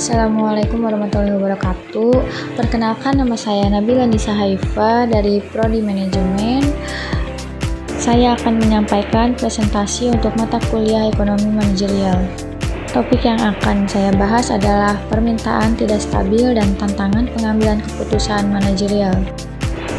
Assalamualaikum warahmatullahi wabarakatuh. Perkenalkan, nama saya Nabila Nisa Haifa dari Prodi Manajemen. Saya akan menyampaikan presentasi untuk mata kuliah Ekonomi Manajerial. Topik yang akan saya bahas adalah permintaan tidak stabil dan tantangan pengambilan keputusan manajerial.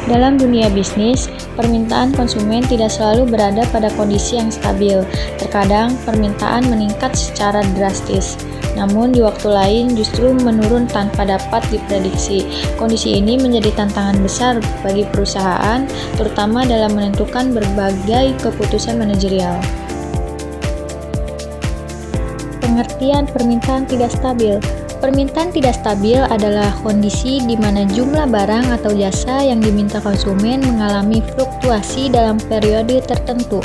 Dalam dunia bisnis, permintaan konsumen tidak selalu berada pada kondisi yang stabil. Terkadang permintaan meningkat secara drastis, namun di waktu lain justru menurun tanpa dapat diprediksi. Kondisi ini menjadi tantangan besar bagi perusahaan, terutama dalam menentukan berbagai keputusan manajerial. Pengertian permintaan tidak stabil. Permintaan tidak stabil adalah kondisi di mana jumlah barang atau jasa yang diminta konsumen mengalami fluktuasi dalam periode tertentu.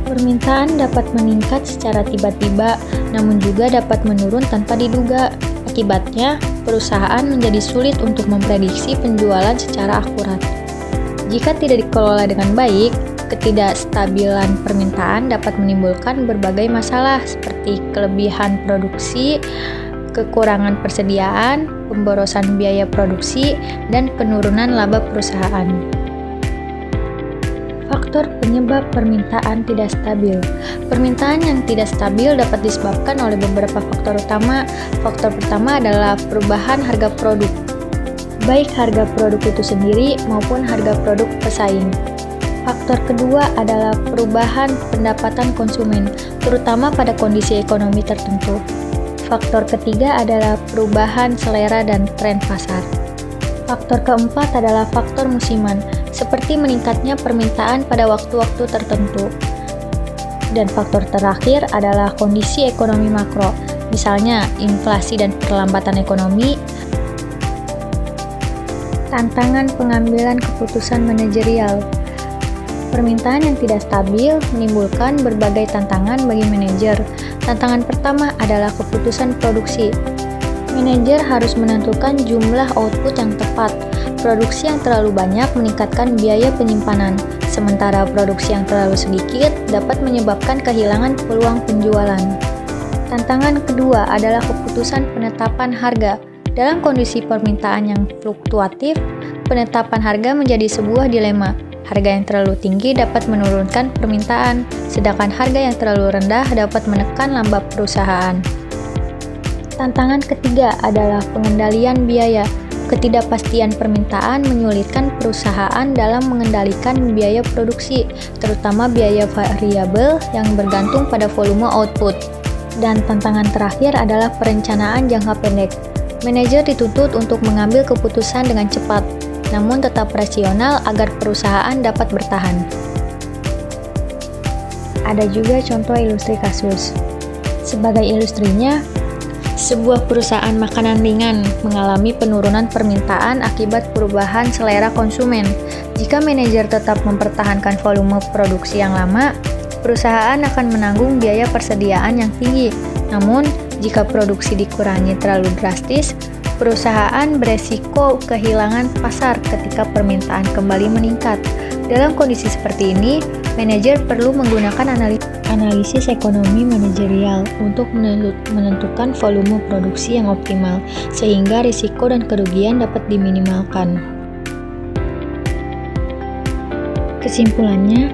Permintaan dapat meningkat secara tiba-tiba, namun juga dapat menurun tanpa diduga. Akibatnya, perusahaan menjadi sulit untuk memprediksi penjualan secara akurat. Jika tidak dikelola dengan baik, ketidakstabilan permintaan dapat menimbulkan berbagai masalah seperti kelebihan produksi, kekurangan persediaan, pemborosan biaya produksi, dan penurunan laba perusahaan. Faktor penyebab permintaan tidak stabil. Permintaan yang tidak stabil dapat disebabkan oleh beberapa faktor utama. Faktor pertama adalah perubahan harga produk, baik harga produk itu sendiri maupun harga produk pesaing. Faktor kedua adalah perubahan pendapatan konsumen, terutama pada kondisi ekonomi tertentu. Faktor ketiga adalah perubahan selera dan tren pasar. Faktor keempat adalah faktor musiman, seperti meningkatnya permintaan pada waktu-waktu tertentu. Dan faktor terakhir adalah kondisi ekonomi makro, misalnya inflasi dan perlambatan ekonomi. Tantangan pengambilan keputusan manajerial. Permintaan yang tidak stabil menimbulkan berbagai tantangan bagi manajer. Tantangan pertama adalah keputusan produksi. Manajer harus menentukan jumlah output yang tepat. Produksi yang terlalu banyak meningkatkan biaya penyimpanan, sementara produksi yang terlalu sedikit dapat menyebabkan kehilangan peluang penjualan. Tantangan kedua adalah keputusan penetapan harga. Dalam kondisi permintaan yang fluktuatif, penetapan harga menjadi sebuah dilema. Harga yang terlalu tinggi dapat menurunkan permintaan, sedangkan harga yang terlalu rendah dapat menekan laba perusahaan. Tantangan ketiga adalah pengendalian biaya. Ketidakpastian permintaan menyulitkan perusahaan dalam mengendalikan biaya produksi, terutama biaya variabel yang bergantung pada volume output. Dan tantangan terakhir adalah perencanaan jangka pendek. Manajer dituntut untuk mengambil keputusan dengan cepat, namun tetap rasional agar perusahaan dapat bertahan. Ada juga contoh ilustri kasus. Sebagai ilustrinya, sebuah perusahaan makanan ringan mengalami penurunan permintaan akibat perubahan selera konsumen. Jika manajer tetap mempertahankan volume produksi yang lama, perusahaan akan menanggung biaya persediaan yang tinggi. Namun, jika produksi dikurangi terlalu drastis, perusahaan beresiko kehilangan pasar ketika permintaan kembali meningkat. Dalam kondisi seperti ini, manajer perlu menggunakan analisis ekonomi manajerial untuk menentukan volume produksi yang optimal, sehingga risiko dan kerugian dapat diminimalkan. Kesimpulannya,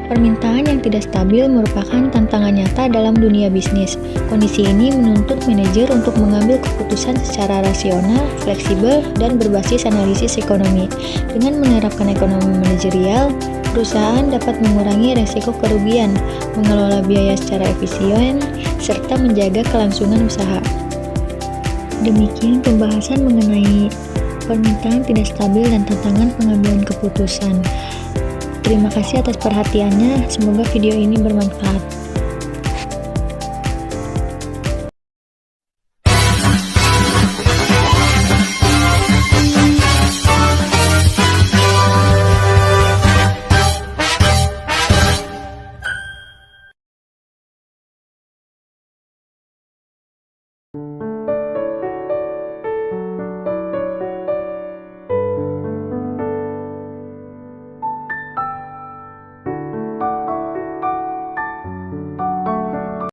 permintaan yang tidak stabil merupakan tantangan nyata dalam dunia bisnis. Kondisi ini menuntut manajer untuk mengambil keputusan secara rasional, fleksibel, dan berbasis analisis ekonomi. Dengan menerapkan ekonomi manajerial, perusahaan dapat mengurangi risiko kerugian, mengelola biaya secara efisien, serta menjaga kelangsungan usaha. Demikian pembahasan mengenai permintaan tidak stabil dan tantangan pengambilan keputusan. Terima kasih atas perhatiannya, semoga video ini bermanfaat.